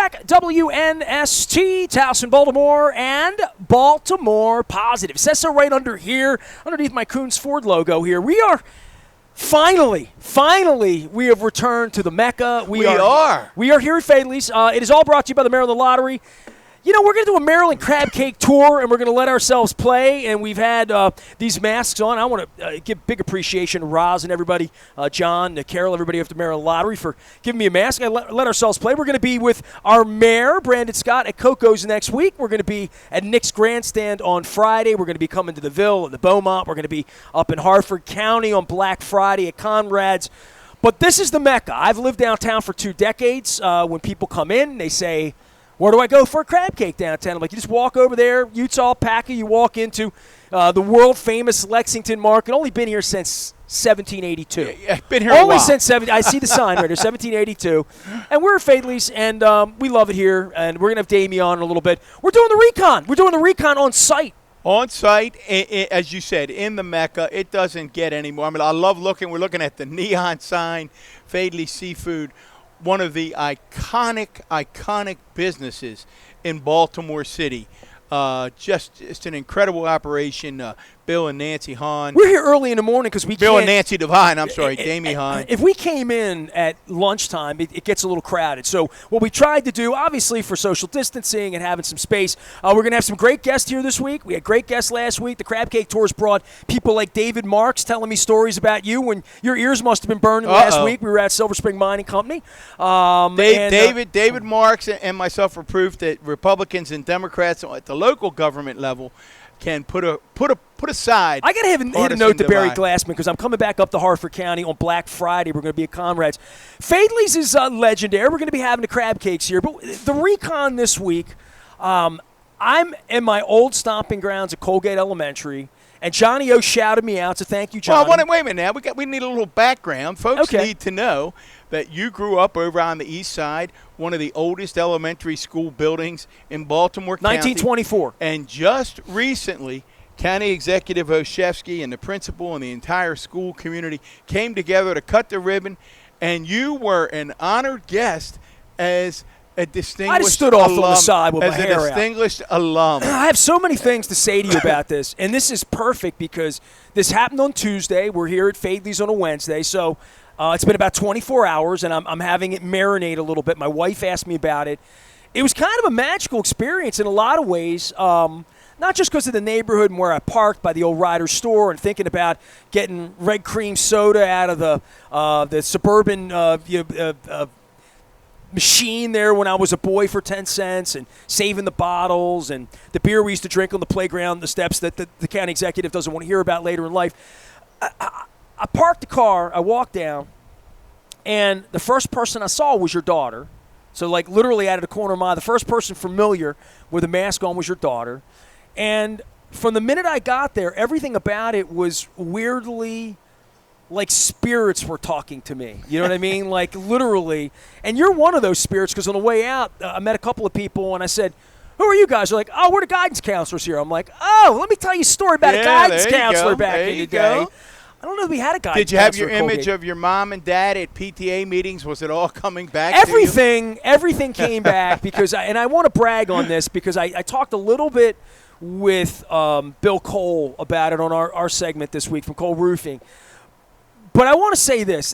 back. WNST, Towson, Baltimore, and Baltimore Positive. It says so right under here, underneath my Coons Ford logo here. We are finally, we have returned to the Mecca. We are here at Faidley's. It is all brought to you by the Maryland Lottery. You know, we're going to do a Maryland crab cake tour, and we're going to let ourselves play. And we've had these masks on. I want to give big appreciation to Roz and everybody, John, Carol, everybody at the Maryland Lottery for giving me a mask. I let ourselves play. We're going to be with our mayor, Brandon Scott, at Coco's next week. We're going to be at Nick's Grandstand on Friday. We're going to be coming to the Ville and the Beaumont. We're going to be up in Harford County on Black Friday at Conrad's. But this is the Mecca. I've lived downtown for 2 decades. When people come in, they say, where do I go for a crab cake downtown? I'm like, you just walk over there, Utah, Packer, you walk into the world-famous Lexington Market. Only been here since 1782. Yeah, been here only a while. Since 70. I see the sign right here, 1782. And we're at Faidley's, and we love it here, and we're going to have Damie on in a little bit. We're doing the Recon. We're doing the Recon on site. On site, as you said, in the Mecca. It doesn't get any more. I mean, I love looking. We're looking at the neon sign, Faidley Seafood. One of the iconic businesses in Baltimore City. Just an incredible operation. Bill and Nancy Hahn. We're here early in the morning because Bill and Nancy Devine. I'm sorry, Damie Hahn. If we came in at lunchtime, it gets a little crowded. So what we tried to do, obviously for social distancing and having some space, we're going to have some great guests here this week. We had great guests last week. The Crab Cake Tours brought people like David Marks telling me stories about you when your ears must have been burning last week. We were at Silver Spring Mining Company. David Marks and myself were proof that Republicans and Democrats at the local government level can put aside. I got to hit a note to Barry Glassman because I'm coming back up to Harford County on Black Friday. We're going to be at Conrad's. Faidley's is legendary. We're going to be having the crab cakes here. But the Recon this week, I'm in my old stomping grounds at Colgate Elementary, and Johnny O shouted me out, so thank you, Johnny. Well, wait a minute now. We need a little background. Folks need to know that you grew up over on the east side, one of the oldest elementary school buildings in Baltimore County. 1924. And just recently, County Executive Oshevsky and the principal and the entire school community came together to cut the ribbon, and you were an honored guest as a distinguished I just stood off on the side with my hair out. As a distinguished alum. I have so many things to say to you about this, and this is perfect because this happened on Tuesday. We're here at Faidley's on a Wednesday, so it's been about 24 hours, and I'm having it marinate a little bit. My wife asked me about it. It was kind of a magical experience in a lot of ways, not just because of the neighborhood and where I parked by the old Ryder store and thinking about getting red cream soda out of the suburban machine there when I was a boy for 10 cents and saving the bottles and the beer we used to drink on the playground, the steps that the county executive doesn't want to hear about later in life. I parked the car, I walked down, and the first person I saw was your daughter. So, like, literally out of the corner of my eye, the first person familiar with a mask on was your daughter. And from the minute I got there, everything about it was weirdly like spirits were talking to me. You know what I mean? Like, literally. And you're one of those spirits because on the way out, I met a couple of people, and I said, who are you guys? They're like, oh, we're the guidance counselors here. I'm like, oh, let me tell you a story about a guidance counselor back in the day. I don't know if we had a guidance counselor. Did you have your image of your mom and dad at PTA meetings? Was it all coming back Everything came back because, I want to brag on this because I talked a little bit with Bill Cole about it on our segment this week from Cole Roofing. But I want to say this.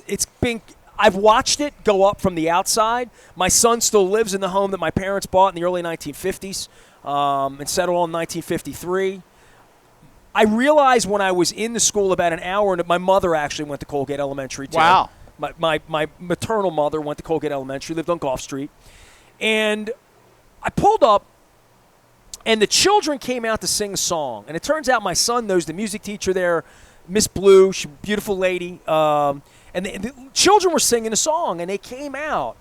I've watched it go up from the outside. My son still lives in the home that my parents bought in the early 1950s and settled on 1953. I realized when I was in the school about an hour, and my mother actually went to Colgate Elementary too. Wow. My maternal mother went to Colgate Elementary, lived on Gulf Street. And I pulled up, and the children came out to sing a song. And it turns out my son knows the music teacher there, Miss Blue, she's a beautiful lady. And the children were singing a song, and they came out.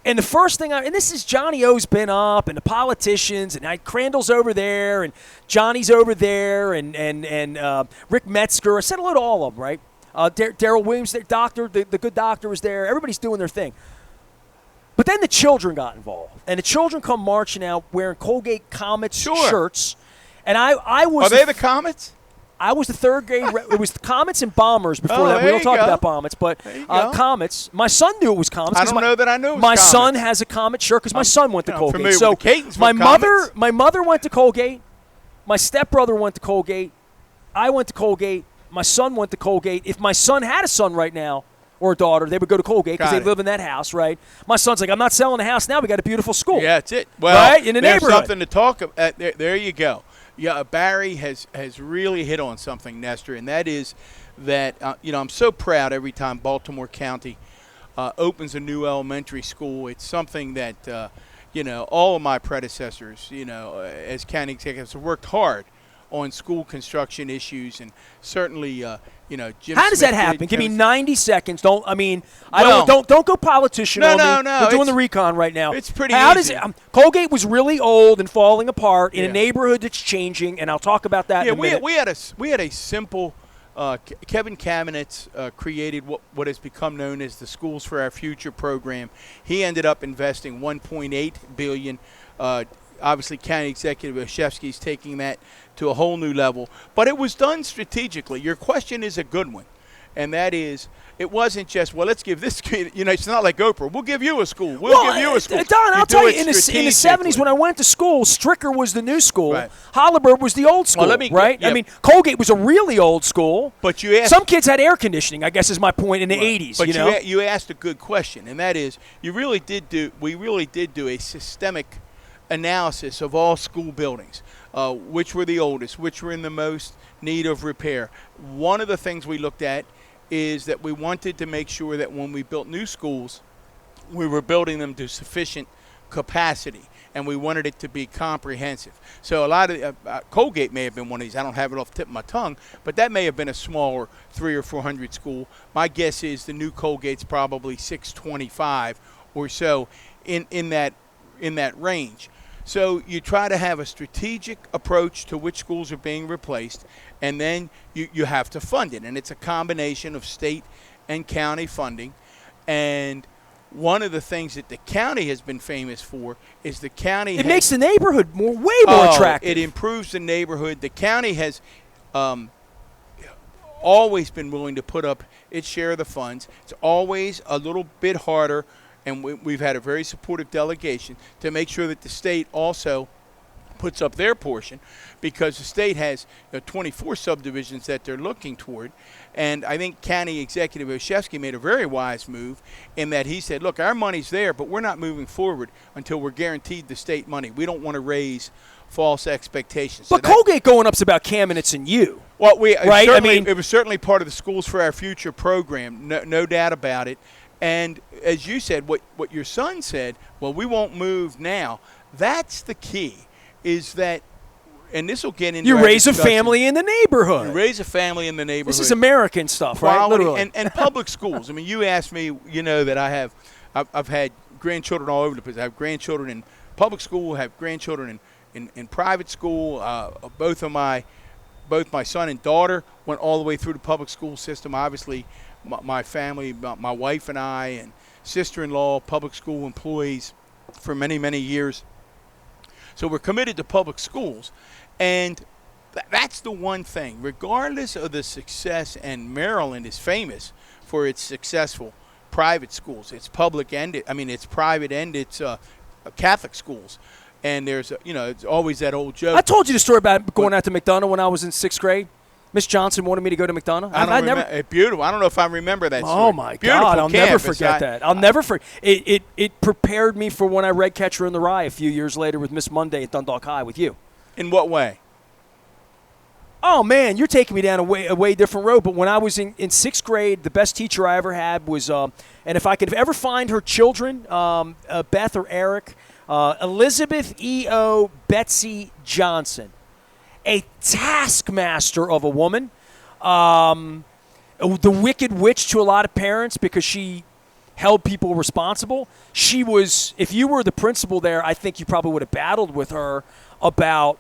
And the first thing and this is Johnny O's been up, and the politicians, and Crandall's over there, and Johnny's over there, and Rick Metzger. I said hello to all of them, right? Darrell Williams, the doctor, the good doctor was there. Everybody's doing their thing. But then the children got involved, and the children come marching out wearing Colgate Comets shirts. And I was. Are they the Comets? I was the third grade. It was the Comets and Bombers before that. We there don't you talk go. about Bomets, but Comets. My son knew it was Comets. I don't know that I knew it was my Comets. son has a Comet shirt because my son went to I'm Colgate. familiar So with the Catons my with Comets. my mother went to Colgate. My stepbrother went to Colgate. I went to Colgate. My son went to Colgate. If my son had a son right now or a daughter, they would go to Colgate because they live in that house, right? My son's like, I'm not selling the house now. We got a beautiful school. Yeah, that's it. Well, right? In the there's neighborhood. something to talk about. There you go. Yeah, Barry has really hit on something, Nestor, and that is that, I'm so proud every time Baltimore County opens a new elementary school. It's something that, all of my predecessors, as county executives have worked hard on school construction issues, and certainly, Jim How does Smith that happen? did, Give me Coach- 90 seconds. Don't Well- don't go politician No, on me. no, no, We're doing it's- the recon right now. it's pretty How easy. does it? Colgate was really old and falling apart in Yeah. a neighborhood that's changing, and I'll talk about that Yeah, in a minute. we had a simple. Kevin Kamenetz created what has become known as the Schools for Our Future program. He ended up investing $1.8 billion. Obviously, County Executive Oshevsky's taking that to a whole new level. But it was done strategically. Your question is a good one, and that is, it wasn't just, well, let's give this kid, it's not like Oprah. We'll give you a school. We'll give you a school. Don, I'll do tell it you, in the 70s strategically. when I went to school, Stricker was the new school. Right. Holliburg was the old school, let me- right? yeah. I mean, Colgate was a really old school. But you asked, Some kids had air conditioning, I guess is my point, in the 80s. But you know? you asked a good question, and that is, we really did do a systemic analysis of all school buildings, which were the oldest, which were in the most need of repair. One of the things we looked at is that we wanted to make sure that when we built new schools, we were building them to sufficient capacity, and we wanted it to be comprehensive. So a lot of Colgate may have been one of these. I don't have it off the tip of my tongue, but that may have been a smaller 300 or 400 school. My guess is the new Colgate's probably 625 or so in that range. So you try to have a strategic approach to which schools are being replaced, and then you have to fund it. And it's a combination of state and county funding. And one of the things that the county has been famous for is the county makes the neighborhood way more attractive. It improves the neighborhood. The county has always been willing to put up its share of the funds. It's always a little bit harder, and we've had a very supportive delegation to make sure that the state also puts up their portion, because the state has 24 subdivisions that they're looking toward. And I think County Executive Oshevsky made a very wise move in that he said, look, our money's there, but we're not moving forward until we're guaranteed the state money. We don't want to raise false expectations. But Colgate going up's about Kamenetz and you. Well, right? it was certainly part of the Schools for Our Future program, no doubt about it. And as you said, what your son said, well, we won't move now. That's the key, is that, and this will get into you our raise discussion. a family in the neighborhood. You raise a family in the neighborhood. This is American stuff, right? Quality, Literally. and public schools. I mean, you asked me, that I've had grandchildren all over the place. I have grandchildren in public school, I have grandchildren in private school. Both my son and daughter went all the way through the public school system. Obviously, my family, my wife and I, and sister-in-law, public school employees for many, many years. So we're committed to public schools, and that's the one thing. Regardless of the success, and Maryland is famous for its successful private schools. It's public and it's private and it's Catholic schools. And there's it's always that old joke. I told you the story about going out to McDonough when I was in 6th grade. Miss Johnson wanted me to go to McDonough. I never. It's beautiful. I don't know if I remember that story. Oh my Beautiful God! I'll never campus. forget that. I'll never forget. It prepared me for when I read Catcher in the Rye a few years later with Miss Monday at Dundalk High with you. In what way? Oh man, you're taking me down a way different road. But when I was in 6th grade, the best teacher I ever had was, and if I could ever find her children, Beth or Eric, Elizabeth E.O. Betsy Johnson. A taskmaster of a woman, the wicked witch to a lot of parents because she held people responsible. She was, if you were the principal there, I think you probably would have battled with her about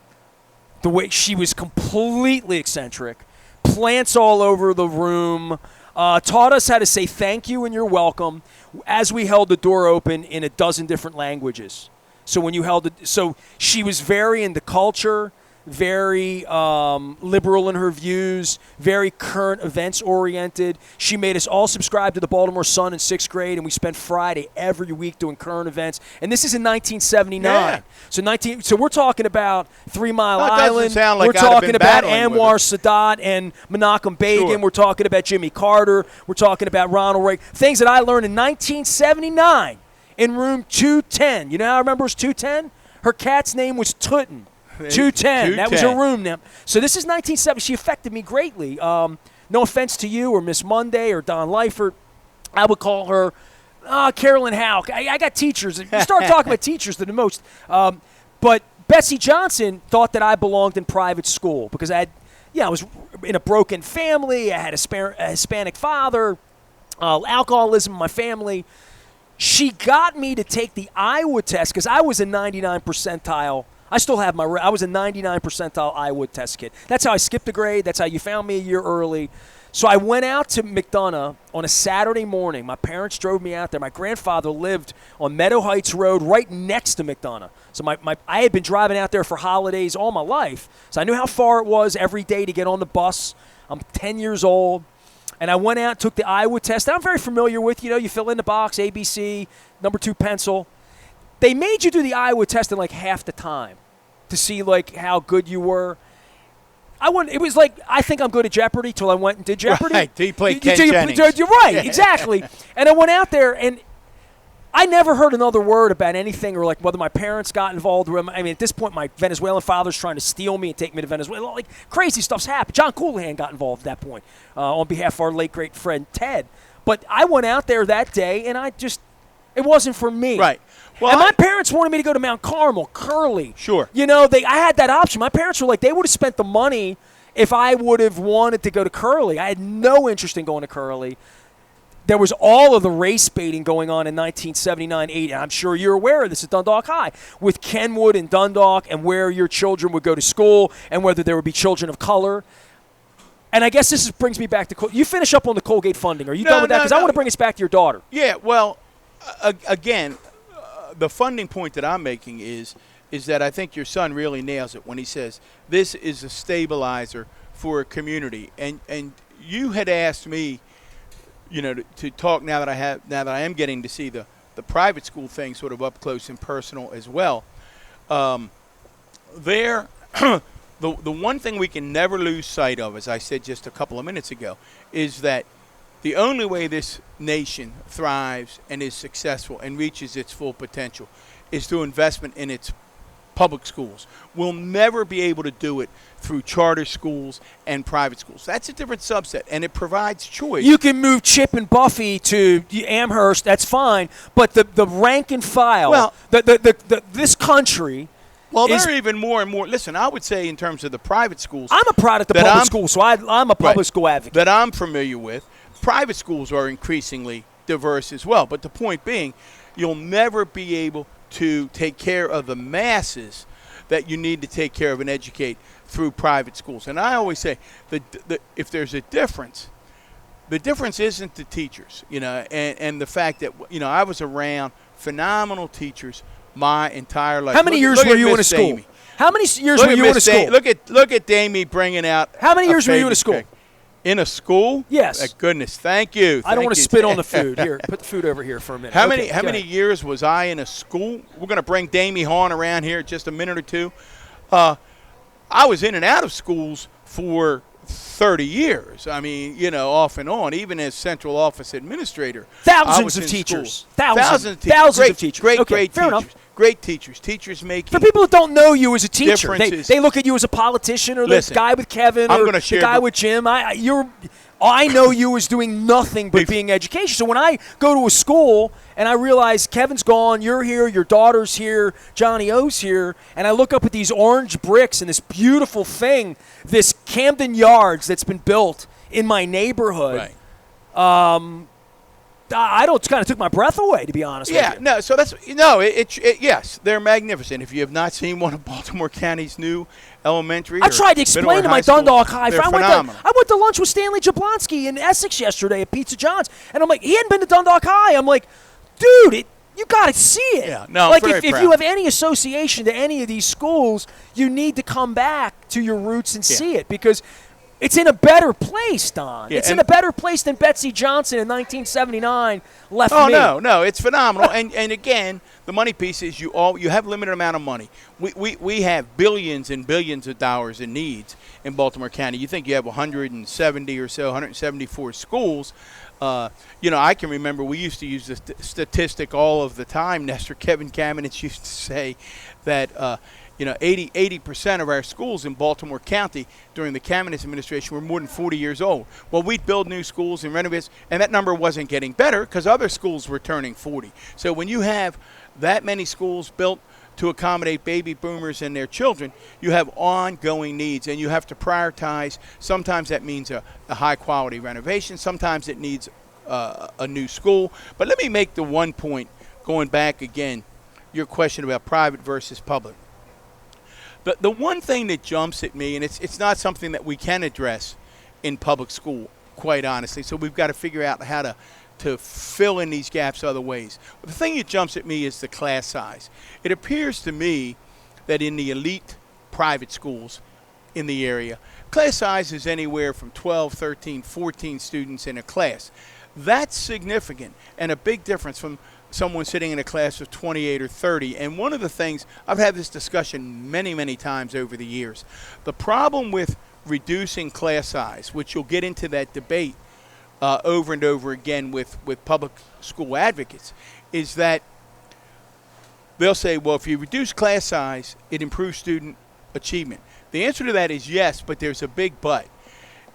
the way she was completely eccentric, plants all over the room, taught us how to say thank you and you're welcome as we held the door open in a dozen different languages. So when you held it, so she was very into culture. very liberal in her views, very current events oriented. She made us all subscribe to the Baltimore Sun in 6th grade, and we spent Friday every week doing current events. And this is in 1979. Yeah. So we're talking about 3 Mile Well, it doesn't Island. sound like We're I'd have talking been about battling with Anwar Sadat and Menachem Begin. Sure. We're talking about Jimmy Carter. We're talking about Ronald Reagan. Things that I learned in 1979 in room 210. You know how I remember it was 210? Her cat's name was Tootin. 210. That was her room now. So this is 1970. She affected me greatly. No offense to you or Miss Monday or Don Leifert. I would call her Carolyn Howe. I got teachers. You start talking about teachers, they're the most. But Betsy Johnson thought that I belonged in private school because I was in a broken family. I had a Hispanic father, alcoholism in my family. She got me to take the Iowa test because I was a 99 percentile. I still have I was a 99 percentile Iowa test kid. That's how I skipped a grade. That's how you found me a year early. So I went out to McDonough on a Saturday morning. My parents drove me out there. My grandfather lived on Meadow Heights Road right next to McDonough. So I had been driving out there for holidays all my life. So I knew how far it was every day to get on the bus. I'm 10 years old. And I went out, took the Iowa test. I'm very familiar with, you fill in the box, ABC, number 2 pencil. They made you do the Iowa test in like half the time to see like how good you were. It was like, I think I'm good at Jeopardy till I went and did Jeopardy. Right, you played Ken Jennings. You're right, exactly. And I went out there, and I never heard another word about anything or like whether my parents got involved. I mean, at this point, my Venezuelan father's trying to steal me and take me to Venezuela. Like, crazy stuff's happened. John Coulihan got involved at that point on behalf of our late, great friend Ted. But I went out there that day, and it wasn't for me. Right. Well, and my parents wanted me to go to Mount Carmel, Curly. Sure. I had that option. My parents were like, they would have spent the money if I would have wanted to go to Curly. I had no interest in going to Curly. There was all of the race baiting going on in 1979-80. I'm sure you're aware of this at Dundalk High with Kenwood and Dundalk and where your children would go to school and whether there would be children of color. And I guess this brings me back to you finish up on the Colgate funding. Are you done with that? Because I want to bring us back to your daughter. Yeah, well, again, the funding point that I'm making is that I think your son really nails it when he says this is a stabilizer for a community. And you had asked me, to talk now that I am getting to see the private school thing sort of up close and personal as well. The one thing we can never lose sight of, as I said just a couple of minutes ago, is that the only way this nation thrives and is successful and reaches its full potential is through investment in its public schools. We'll never be able to do it through charter schools and private schools. That's a different subset, and it provides choice. You can move Chip and Buffy to Amherst, that's fine, but the rank and file, this country. Well, there are even more and more. Listen, I would say in terms of the private schools. I'm a product of public schools, so I'm a public school advocate. That I'm familiar with. Private schools are increasingly diverse as well. But the point being, you'll never be able to take care of the masses that you need to take care of and educate through private schools. And I always say that if there's a difference, the difference isn't the teachers, and the fact that, I was around phenomenal teachers my entire life. How many years were you in a school? How many years were you in a school? Look at Damie bringing out. How many years were you in a school? In a school? Yes. Goodness, thank you. I don't want to spit on the food. Here, put the food over here for a minute. How many years was I in a school? We're going to bring Damie Hahn around here in just a minute or two. I was in and out of schools for 30 years. I mean, off and on, even as central office administrator. Thousands of teachers. Thousands of teachers. Great teachers. Enough. Great teachers. Teachers making. For people that don't know you as a teacher, they look at you as a politician or the guy with Kevin or the guy with Jim. I know you as doing nothing but being education. So when I go to a school and I realize Kevin's gone, you're here, your daughter's here, Johnny O's here, and I look up at these orange bricks and this beautiful thing, this Camden Yards that's been built in my neighborhood. Right. I kind of took my breath away, to be honest with you. Yeah, no, so that's yes, they're magnificent. If you have not seen one of Baltimore County's new elementary, I tried to explain to my Dundalk High. I went to lunch with Stanley Jablonski in Essex yesterday at Pizza John's, and I'm like, he hadn't been to Dundalk High. I'm like, dude, You got to see it. Yeah, no, like very if proud. you have any association to any of these schools, you need to come back to your roots and see it because it's in a better place, Don. Yeah, it's in a better place than Betsy Johnson in 1979 left me. Oh no, it's phenomenal. and again, the money piece is you have limited amount of money. We have billions and billions of dollars in needs in Baltimore County. You think you have 170 or so, 174 schools. I can remember we used to use this statistic all of the time. Nestor Kevin Kamenich used to say that 80% of our schools in Baltimore County during the Kamenich administration were more than 40 years old. Well, we'd build new schools and renovate, and that number wasn't getting better because other schools were turning 40. So when you have that many schools built to accommodate baby boomers and their children, you have ongoing needs, and you have to prioritize. Sometimes that means a high-quality renovation. Sometimes it needs a new school. But let me make the one point, going back again, your question about private versus public. The one thing that jumps at me, and it's not something that we can address in public school, quite honestly, so we've got to figure out how to fill in these gaps other ways. The thing that jumps at me is the class size. It appears to me that in the elite private schools in the area, class size is anywhere from 12, 13, 14 students in a class. That's significant and a big difference from someone sitting in a class of 28 or 30. And one of the things, I've had this discussion many, many times over the years. The problem with reducing class size, which you'll get into that debate over and over again with public school advocates, is that they'll say, well, if you reduce class size, it improves student achievement. The answer to that is yes, but there's a big but.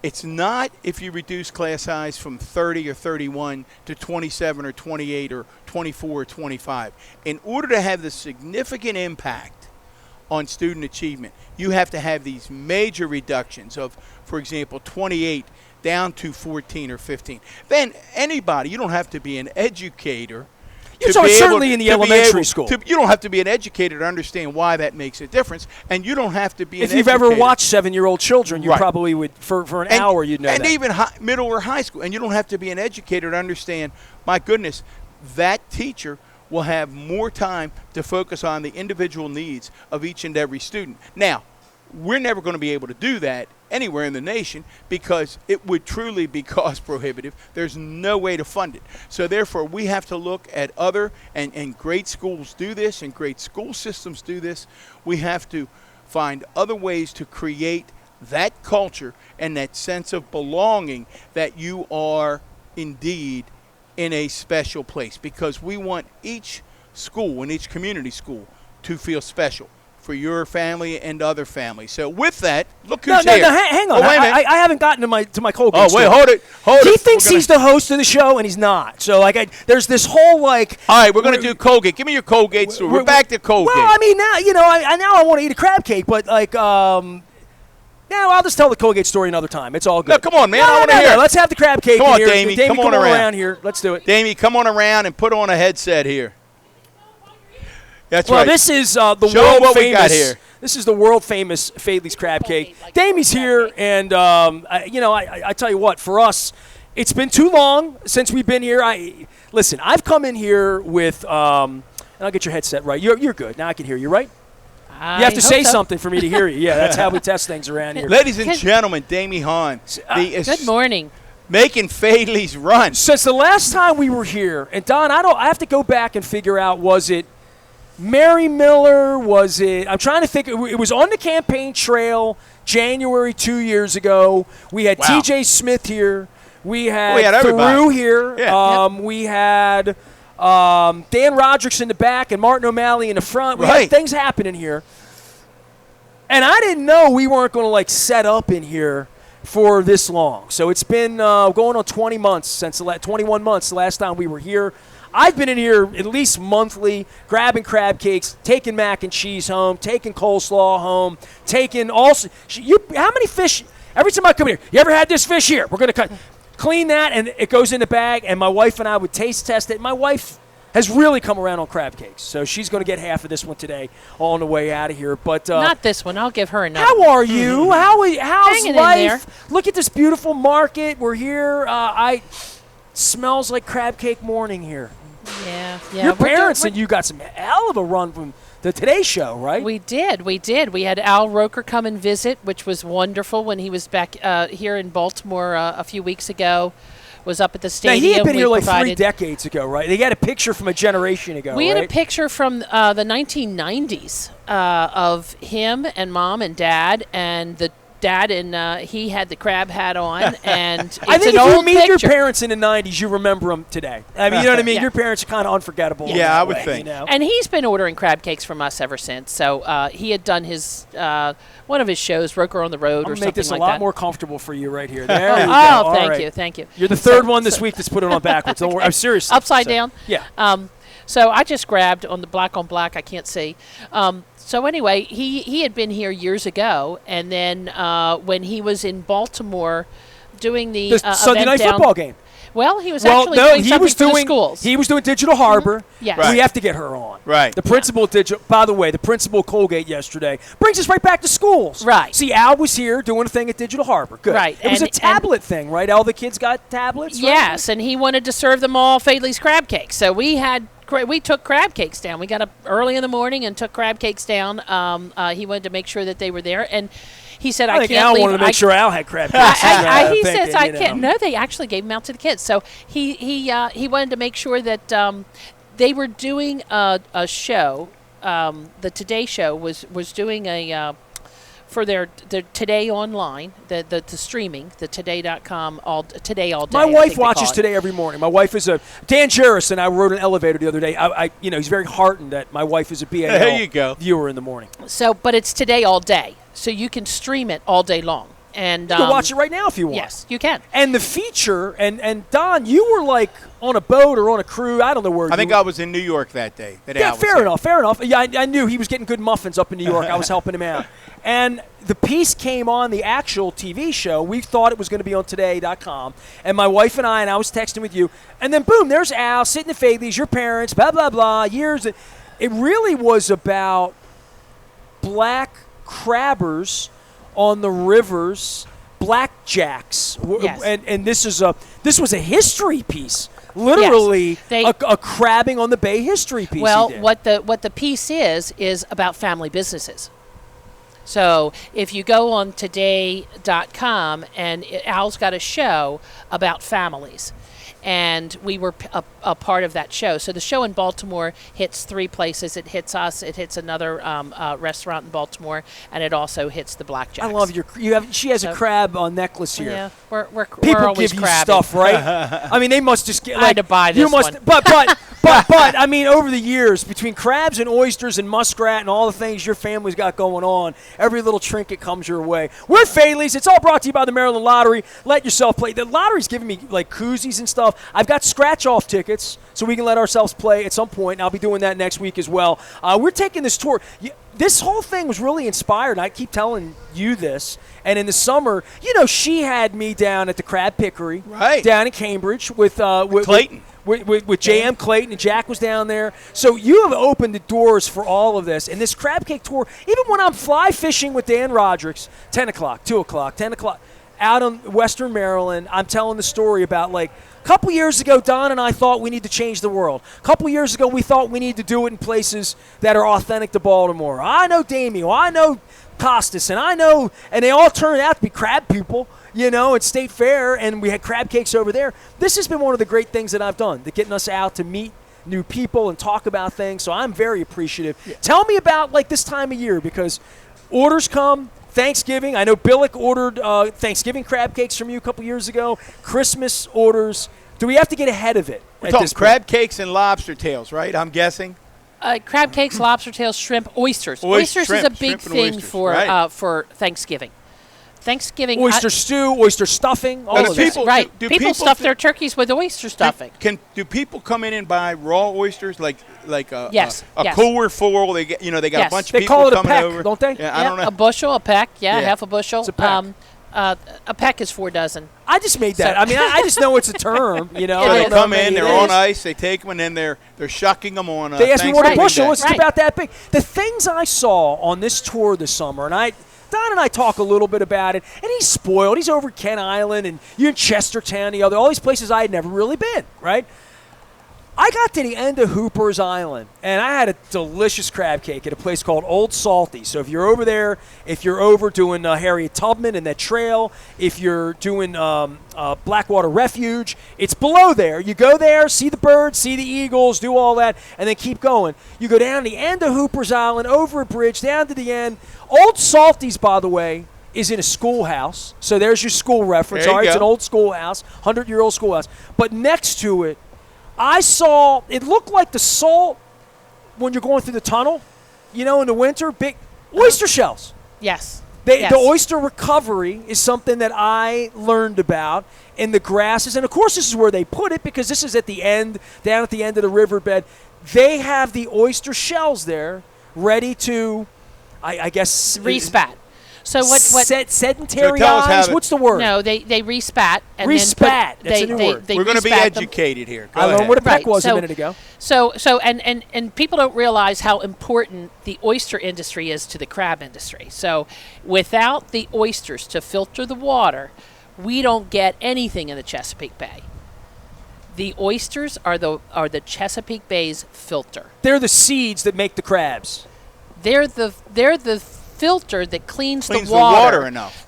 It's not if you reduce class size from 30 or 31 to 27 or 28 or 24 or 25. In order to have the significant impact on student achievement, you have to have these major reductions of, for example, 28 down to 14 or 15. Then anybody, you don't have to be an educator. Certainly in the elementary school. You don't have to be an educator to understand why that makes a difference, and you don't have to be an educator. If you've ever watched 7-year-old children, you probably would, for an hour, you'd know that. And even middle or high school, and you don't have to be an educator to understand, my goodness, that teacher will have more time to focus on the individual needs of each and every student. Now, we're never going to be able to do that anywhere in the nation because it would truly be cost prohibitive. There's no way to fund it. So therefore, we have to look at other, and great schools do this, and great school systems do this. We have to find other ways to create that culture and that sense of belonging that you are indeed in a special place, because we want each school and each community school to feel special for your family and other families. So with that, look who's here. No, hang on. Oh, wait a minute. I haven't gotten to my Colgate Oh, story. wait, hold it. He thinks he's the host of the show, and he's not. So, there's this whole, All right, we're going to do Colgate. Give me your Colgate story. We're back to Colgate. Well, I mean, now, now I want to eat a crab cake, but, I'll just tell the Colgate story another time. It's all good. No, come on, man. I want to hear it. Let's have the crab cake Come on, here. Damie. Come on around here. Let's do it. Damie, come on around and put on a headset here. That's right. Well, this is the Show world what famous. we got here. This is the world famous Faidley's crab cake. Damie's here, and I tell you what, for us, it's been too long since we've been here. Listen, I've come in here with, and I'll get your headset right. You're good. Now I can hear you, right? You have to say something for me to hear you. Yeah, that's how we test things around here. Ladies and gentlemen, Damie Hahn. Good morning. Making Faidley's run. Since the last time we were here, and Don, I have to go back and figure out, was it Mary Miller? Was it? I'm trying to think. It was on the campaign trail, January 2 years ago. We had T.J. Smith here. We had Theroux here. Yeah. We had Dan Roderick's in the back and Martin O'Malley in the front. We had things happening here. And I didn't know we weren't going to, set up in here for this long. So it's been going on 21 months since the last time we were here. I've been in here at least monthly, grabbing crab cakes, taking mac and cheese home, taking coleslaw home, taking also. How many fish? Every time I come here, you ever had this fish here? We're going to clean that, and it goes in the bag, and my wife and I would taste test it. My wife has really come around on crab cakes, so she's going to get half of this one today on the way out of here. But not this one. I'll give her another. How are you? How's Hanging life? in there. Look at this beautiful market. We're here. Smells like crab cake morning here. Yeah. Yeah. Your parents and you got some hell of a run from the Today Show, right? We did. We had Al Roker come and visit, which was wonderful when he was back here in Baltimore a few weeks ago. Was up at the stadium. Now, he had been here like 3 provided- decades ago, right? They got a picture from a generation ago, We had right? a picture from the 1990s of him and Mom and Dad, and the dad and he had the crab hat on, and it's I think an if you old meet picture. your parents in the 90s, you remember them today. I mean, you know what I mean? Yeah. Your parents are kind of unforgettable. in Yeah, that I would way, think. You know? And he's been ordering crab cakes from us ever since. So he had done his one of his shows, Roker on the Road, I'm or going to something make this a like lot that. more comfortable for you right here. There you go. Oh, All thank right. you, thank you. You're the third one this week that's put it on backwards. Don't worry. I'm serious. Upside down. Yeah. So I just grabbed on the black on black. I can't see. So anyway, he had been here years ago, and then when he was in Baltimore doing the Sunday event night down- football game. Well, he was actually doing something for the schools. He was doing Digital Harbor. Yes. Right. We have to get her on. Right. The principal of Digital. By the way, the principal of Colgate yesterday brings us right back to schools. Right. See, Al was here doing a thing at Digital Harbor. Good. Right. It was a And- tablet thing, right? All the kids got tablets. Right? Yes, and he wanted to serve them all Faidley's crab cakes. So we took crab cakes down. We got up early in the morning and took crab cakes down. He wanted to make sure that they were there, and he said, I think can't Al leave. wanted to make sure Al had crab cakes. He Thinking, says I you know. can't. No, they actually gave them out to the kids. So he wanted to make sure that they were doing a show. The Today Show was doing a for their Today online, the streaming, the today.com today all day. My I wife think they watches call it. Today every morning. My wife is Dan Jarris and I rode an elevator the other day. He's very heartened that my wife is a BAL There you go. viewer in the morning. So, but it's Today all day, so you can stream it all day long. And You can watch it right now if you want. Yes, you can. And the feature, and Don, you were like on a boat or on a cruise. I don't know where I think you I were. was in New York that day. Yeah, fair enough. Yeah, I knew he was getting good muffins up in New York. I was helping him out. And the piece came on the actual TV show. We thought it was going to be on today.com. And my wife and I was texting with you. And then, boom, there's Al sitting at Faidley's, your parents, blah, blah, blah, years. It really was about black crabbers on the rivers, blackjacks. Yes. And this was a history piece. Literally Yes. a crabbing on the bay history piece. Well, he did. what the piece is about family businesses. So if you go on today.com, and Al's got a show about families. And we were a part of that show. So the show in Baltimore hits 3 places. It hits us. It hits another restaurant in Baltimore, and it also hits the Blackjacks. I love she has a crab necklace here. Yeah, we're People always give you crabbing. stuff, right? I mean, they must just get I had to buy you this must, one. But I mean, over the years, between crabs and oysters and muskrat and all the things your family's got going on, every little trinket comes your way. We're Faidley's. It's all brought to you by the Maryland Lottery. Let yourself play. The lottery's giving me like koozies and stuff. I've got scratch-off tickets, so we can let ourselves play at some point. And I'll be doing that next week as well. We're taking this tour. This whole thing was really inspired. I keep telling you this. And in the summer, she had me down at the Crab Pickery, Right. down in Cambridge with Clayton. With J.M. Clayton, and Jack was down there. So you have opened the doors for all of this. And this crab cake tour, even when I'm fly fishing with Dan Rodricks, 10 o'clock, 2 o'clock, 10 o'clock, out in Western Maryland, I'm telling the story about a couple years ago, Don and I thought we need to change the world. A couple years ago, we thought we need to do it in places that are authentic to Baltimore. I know Damien, I know Costas, and they all turned out to be crab people, at State Fair, and we had crab cakes over there. This has been one of the great things that I've done, getting us out to meet new people and talk about things, so I'm very appreciative. Yeah. Tell me about, this time of year, because orders come. Thanksgiving, I know Billick ordered Thanksgiving crab cakes from you a couple years ago. Christmas orders. Do we have to get ahead of it? We're talking crab cakes and lobster tails, right? I'm guessing. Crab cakes, lobster tails, shrimp, oysters. Oysters is a big thing for Thanksgiving. Thanksgiving. Oyster stew, oyster stuffing, all of people, this. Right. Do people stuff their turkeys with oyster stuffing. Do people come in and buy raw oysters like a Yes. cooler full? They get they got Yes. a bunch of They people call it a coming peck, over, don't they? Yeah, I don't know. A bushel, a peck. Yeah, Yeah. half a bushel. It's a peck. A peck is 4 dozen. I just made that. I mean, I just know it's a term. So I they don't know come how in, many they're it on is. ice, they take them, and then they're shucking them on. They asked me what a Thanksgiving bushel Day. is. It's about that big. The things I saw on this tour this summer, and Don and I talk a little bit about it, and he's spoiled. He's over at Kent Island, and you're in Chestertown, all these places I had never really been, right? I got to the end of Hooper's Island, and I had a delicious crab cake at a place called Old Salty. So if you're over there, if you're over doing Harriet Tubman and that trail, if you're doing Blackwater Refuge, it's below there. You go there, see the birds, see the eagles, do all that, and then keep going. You go down the end of Hooper's Island, over a bridge, down to the end. Old Salty's, by the way, is in a schoolhouse. So there's your school reference. There you All right, it's go. an old schoolhouse, 100-year-old schoolhouse. But next to it, I saw, it looked like the salt when you're going through the tunnel, in the winter, big oyster shells. Yes. The oyster recovery is something that I learned about in the grasses. And, of course, this is where they put it because this is at the end, down at the end of the riverbed. They have the oyster shells there ready to, I guess. Respat. So what Sedentary So tell us how eyes? to- What's the word? No, they respat and Respat. then That's a new word. they We're going to be respat them. educated here. Go I learned ahead. what a peck Right, was a so- minute ago. So and people don't realize how important the oyster industry is to the crab industry. So without the oysters to filter the water, we don't get anything in the Chesapeake Bay. The oysters are the Chesapeake Bay's filter. They're the seeds that make the crabs. They're the filter that cleans Cleans the water enough.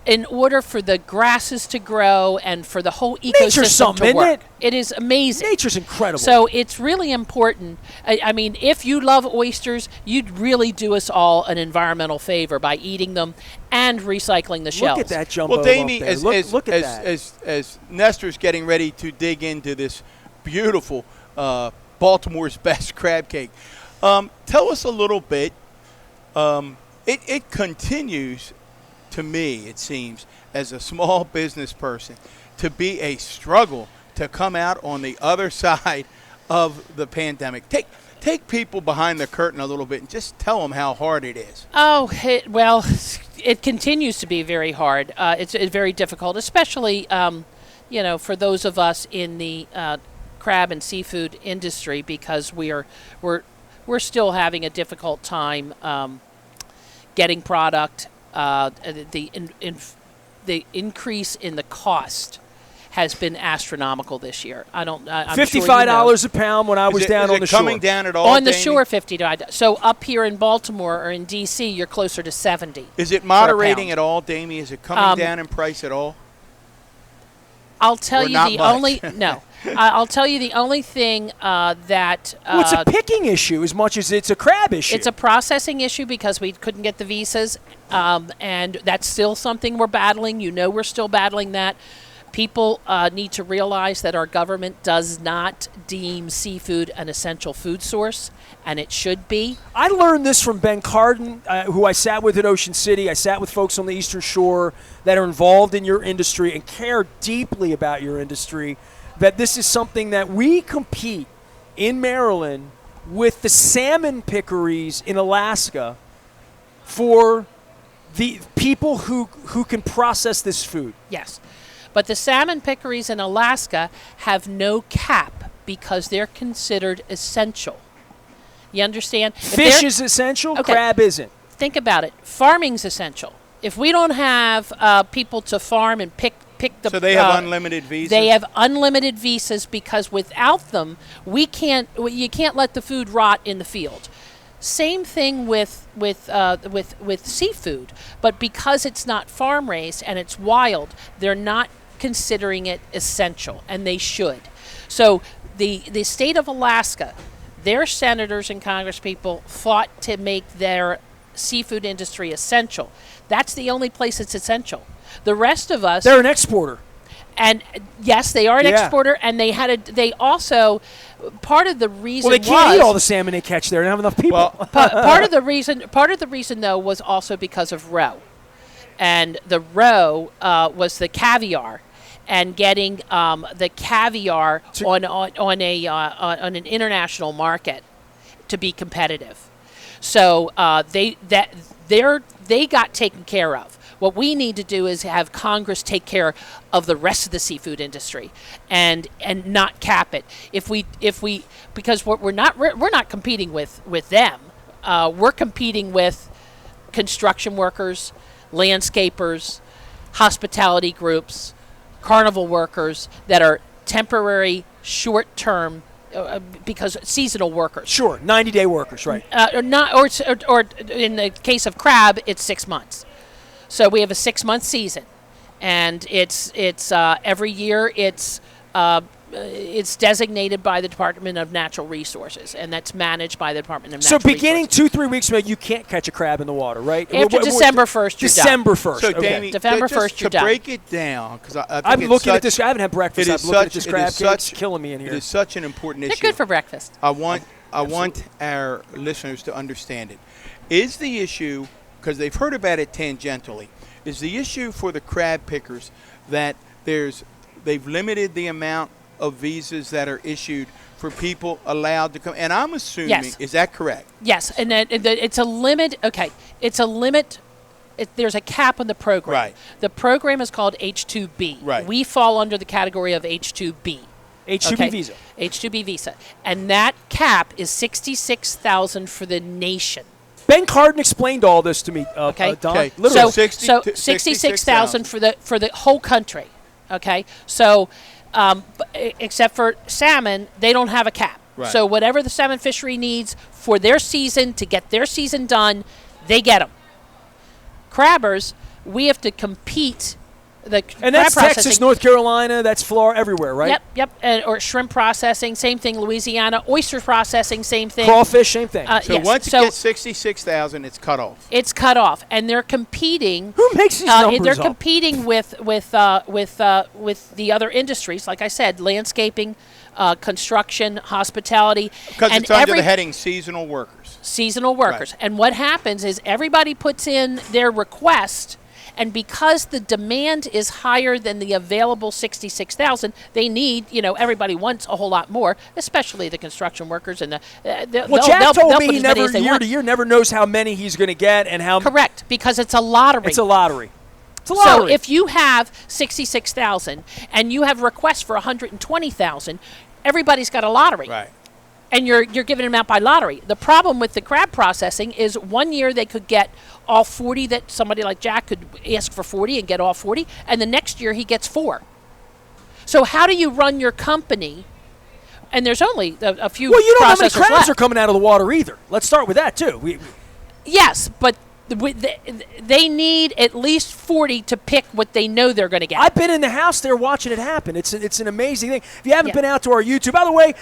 in order for the grasses to grow and for the whole Nature's ecosystem something, to isn't work. it? It is amazing. Nature's incredible. So it's really important. I mean, if you love oysters, you'd really do us all an environmental favor by eating them and recycling the shells. look at that jumbo Well, Damie, up there. Look at that. as Nestor's getting ready to dig into this beautiful Baltimore's best crab cake, tell us a little bit. It continues, to me, it seems, as a small business person, to be a struggle to come out on the other side of the pandemic. Take people behind the curtain a little bit and just tell them how hard it is. Oh, it continues to be very hard. It's very difficult, especially for those of us in the crab and seafood industry, because we're still having a difficult time getting product. The increase in the cost has been astronomical this year. I'm $55 sure you know. a pound when I was down on the shore. coming down at all, On the Damie? shore, $50. So up here in Baltimore or in D.C., you're closer to $70. Is it for a moderating pound. at all, Damie? Is it coming down in price at all? I'll tell Or you not the much? only no. I'll tell you the only thing that Well, it's a picking issue as much as it's a crab issue. it's a processing issue because we couldn't get the visas, and that's still something we're battling. We're still battling that. People need to realize that our government does not deem seafood an essential food source, and it should be. I learned this from Ben Carden, who I sat with at Ocean City. I sat with folks on the Eastern Shore that are involved in your industry and care deeply about your industry, that this is something that we compete in Maryland with the salmon pickeries in Alaska for the people who can process this food. Yes. But the salmon pickeries in Alaska have no cap because they're considered essential. You understand? If Fish they're- is essential, Okay. crab isn't. Think about it. Farming's essential. If we don't have people to farm and pick the So they have unlimited visas? They have unlimited visas because without them, you can't let the food rot in the field. Same thing with seafood, but because it's not farm raised and it's wild, they're not considering it essential, and they should. So the state of Alaska, their senators and congresspeople fought to make their seafood industry essential. That's the only place it's essential. The rest of us, They're an exporter. and yes, they are an Yeah. exporter, and they also part of the reason Well, they can't was eat all the salmon they catch there. They don't have enough people. Well, part of the reason though was also because of roe, and the roe was the caviar, and getting the caviar on an international market to be competitive. So they got taken care of. What we need to do is have Congress take care of the rest of the seafood industry and not cap it. Because we're not competing with them. We're competing with construction workers, landscapers, hospitality groups, carnival workers that are temporary, short-term because seasonal workers. Sure, 90-day workers, right? Or in the case of crab, it's 6 months. So we have a 6-month season, and it's every year it's designated by the Department of Natural Resources, and that's managed by the Department of Natural Resources. So beginning 2-3 weeks from now, you can't catch a crab in the water, right? After December 1st, you're done. December 1st. So, okay. Damien, November just 1st, you're to done. break it down, because I think I'm it's looking such, at this. I haven't had breakfast. it I'm is looking at such, this it crab is cake. such, It's killing me in It here. is such an important They're issue. good for breakfast. I want our listeners to understand it. Is the issue, because they've heard about it tangentially, is the issue for the crab pickers that they've limited the amount of visas that are issued for people allowed to come? And I'm assuming, Yes. Is that correct? Yes, and then it's a limit. Okay, it's a limit. There's a cap on the program. Right. The program is called H-2B. Right. We fall under the category of H-2B. H-2B visa. H-2B visa, and that cap is $66,000 for the nation. Ben Cardin explained all this to me, Okay. Don. Okay. Literally. So 66,000 for the whole country. Okay. So except for salmon, they don't have a cap. Right. So whatever the salmon fishery needs for their season to get their season done, they get them. Crabbers, we have to compete. And crab that's Texas, processing- North Carolina, that's Florida, everywhere, right? Yep. Or shrimp processing, same thing. Louisiana, oyster processing, same thing. Crawfish, same thing. So yes. once it gets 66,000, it's cut off. It's cut off, and they're competing. Who makes these numbers They're up? competing with the other industries, like I said, landscaping, construction, hospitality, Because and it's under the heading seasonal workers. seasonal workers. Right. And what happens is everybody puts in their request, and because the demand is higher than the available 66,000, they need, everybody wants a whole lot more, especially the construction workers and Well, Jack told me he never, year year to year, never knows how many he's going to get and how. Correct, because it's a lottery. It's a lottery. So if you have 66,000 and you have requests for 120,000, everybody's got a lottery. Right. And you're giving them out by lottery. The problem with the crab processing is 1 year they could get all 40, that somebody like Jack could ask for 40 and get all 40, and the next year he gets 4. So how do you run your company? And there's only a few Well, you don't know how many processors crabs left. are coming out of the water either. Let's start with that, too. Yes, but they need at least 40 to pick what they know they're going to get. I've been in the house there watching it happen. It's an amazing thing. If you haven't Yeah. been out to our YouTube, by the way,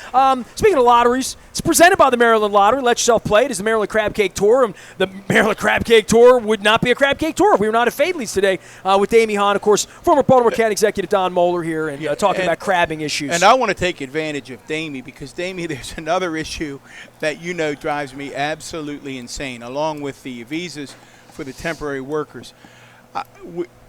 speaking of lotteries, it's presented by the Maryland Lottery. Let yourself play. It is the Maryland Crab Cake Tour. And the Maryland Crab Cake Tour would not be a crab cake tour if we were not at Faidley's today with Amy Hahn, of course, former Baltimore County Executive Don Moeller here, and talking about crabbing issues. And I want to take advantage of Damie, because Damie, there's another issue that drives me absolutely insane, along with the visas for the temporary workers.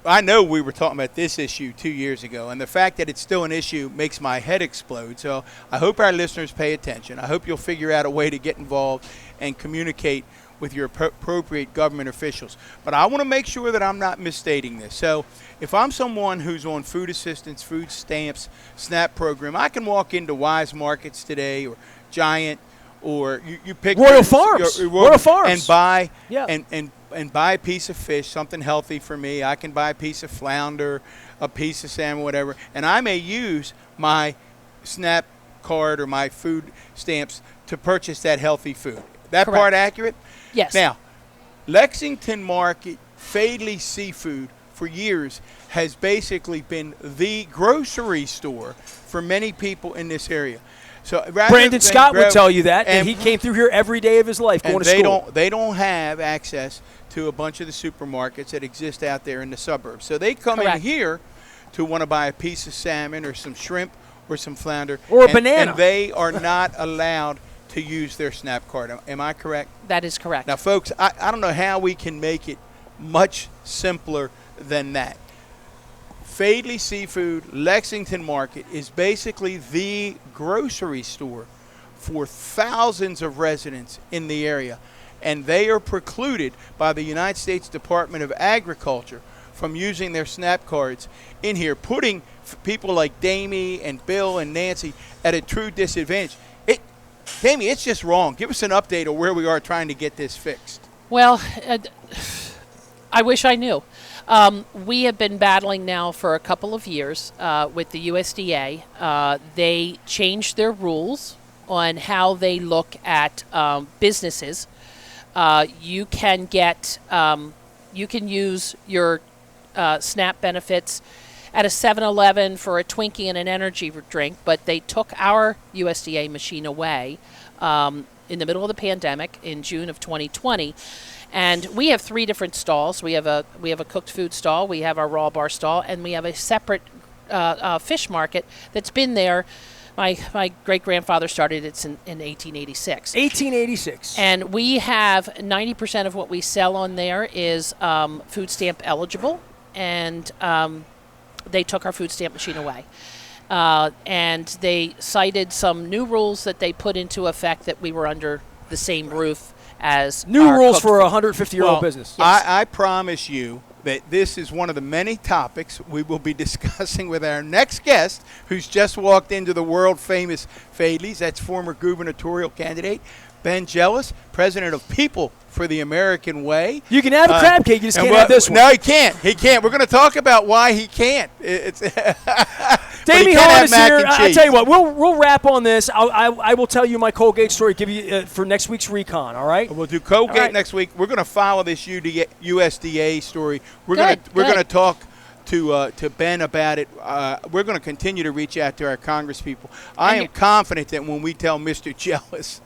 I know we were talking about this issue 2 years ago, and the fact that it's still an issue makes my head explode. So I hope our listeners pay attention. I hope you'll figure out a way to get involved and communicate with your appropriate government officials. But I want to make sure that I'm not misstating this. So if I'm someone who's on food assistance, food stamps, SNAP program, I can walk into Wise Markets today or Giant, or you pick Royal Farms. Royal Farms. and buy Yeah. and buy a piece of fish, something healthy for me. I can buy a piece of flounder, a piece of salmon, whatever, and I may use my SNAP card or my food stamps to purchase that healthy food. That Correct. part accurate? Yes. Now, Lexington Market, Faidley Seafood, for years has basically been the grocery store for many people in this area. So Brandon Scott would tell you that, and he came through here every day of his life going to school. They don't have access to a bunch of the supermarkets that exist out there in the suburbs. So they come in Correct. here to want to buy a piece of salmon or some shrimp or some flounder. Or a banana. And they are not allowed to use their SNAP card. Am I correct? That is correct. Now, folks, I don't know how we can make it much simpler than that. Faidley Seafood, Lexington Market, is basically the grocery store for thousands of residents in the area. And they are precluded by the United States Department of Agriculture from using their SNAP cards in here, putting people like Damie and Bill and Nancy at a true disadvantage. Damie, it's just wrong. Give us an update of where we are trying to get this fixed. Well, I wish I knew. We have been battling now for a couple of years with the USDA. They changed their rules on how they look at businesses. You can get you can use your SNAP benefits at a 7-Eleven for a Twinkie and an energy drink, but they took our USDA machine away in the middle of the pandemic in June of 2020. And we have 3 different stalls. We have a cooked food stall, we have our raw bar stall, and we have a separate fish market that's been there. My great-grandfather started it in 1886. 1886. And we have 90% of what we sell on there is food stamp eligible, and they took our food stamp machine away. And they cited some new rules that they put into effect that we were under the same roof as New our rules cooked for a food. 150-year-old business. I promise you that this is one of the many topics we will be discussing with our next guest, who's just walked into the world-famous Faidley's. That's former gubernatorial candidate Ben Jealous, president of People for the American Way. You can have a crab cake, you just can't have this one. No, he can't. He can't. We're going to talk about why he can't. It's Davey Hahn is here. I tell you what, we'll wrap on this. I will tell you my Colgate story. Give you for next week's Recon. All right. We'll do Colgate right. next week. We're going to follow this USDA story. We're Good, going to good. talk to Ben about it. We're going to continue to reach out to our Congress people. I am confident that when we tell Mr. Jealous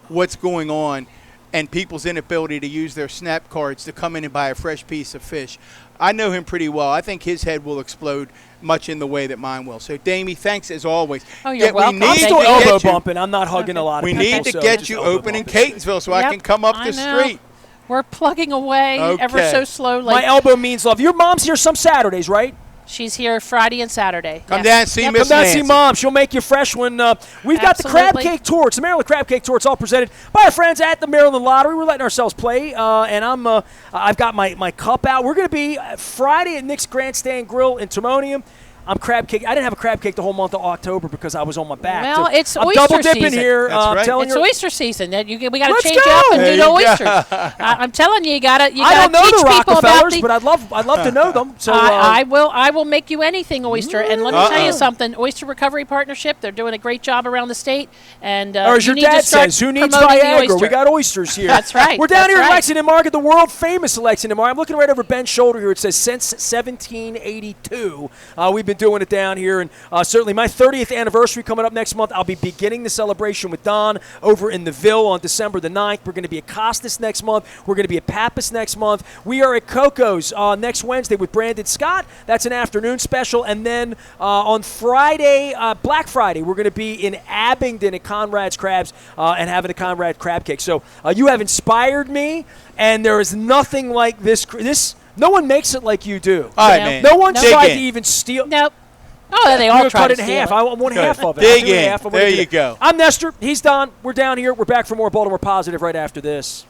what's going on and people's inability to use their SNAP cards to come in and buy a fresh piece of fish, I know him pretty well. I think his head will explode much in the way that mine will. So, Damie, thanks as always. Oh, you're welcome. I'm Thank still you. elbow bumping. I'm not hugging a lot of We people. need to so get just you elbow open in bumping. Catonsville so I Yep, can come up the know. street. We're plugging away ever Okay. so slowly. My elbow means love. Your mom's here some Saturdays, right? She's here Friday and Saturday. Come Yes. down and see Yep. Miss Come down and see Nancy. Mom. She'll make you fresh when we've got the Crab Absolutely. Cake Tour. It's the Maryland Crab Cake Tour. It's all presented by our friends at the Maryland Lottery. We're letting ourselves play, and I've got my cup out. We're going to be Friday at Nick's Grandstand Grill in Timonium. I'm crab cake. I didn't have a crab cake the whole month of October because I was on my back. Well, So it's I'm oyster double dipping season. here. That's right. I'm telling It's you. oyster season. We got to Let's change go. up and There do the you go. oysters. I'm telling you, you got to I don't know teach the people about Rockefellers, the. but I'd love to know them. So I will make you anything oyster. And let me tell you something, Oyster Recovery Partnership, they're doing a great job around the state. And or as you your need to dad start says, who needs promoting the Viagra? oyster. We got oysters here. That's right. We're down That's here in right. Lexington Market, the world famous Lexington Market. I'm looking right over Ben's shoulder here. It says since 1782. We've been doing it down here, and certainly my 30th anniversary coming up next month. I'll be beginning the celebration with Don over in the Ville on December the 9th. We're going to be at Costas next month. We're going to be at Pappas next month. We are at Coco's next Wednesday with Brandon Scott. That's an afternoon special. And then on Friday, Black Friday, we're going to be in Abingdon at Conrad's Crabs and having a Conrad crab cake. So you have inspired me, and there is nothing like this. No one makes it like you do. All right, No. man. No one No. tried Dig to in. even steal. Nope. Oh, they You're all gonna try cut to it in steal half. it. I want half of it. Dig I'll do in. half. I wanna There get you it. go. I'm Nestor. He's Don. We're down here. We're back for more Baltimore Positive right after this.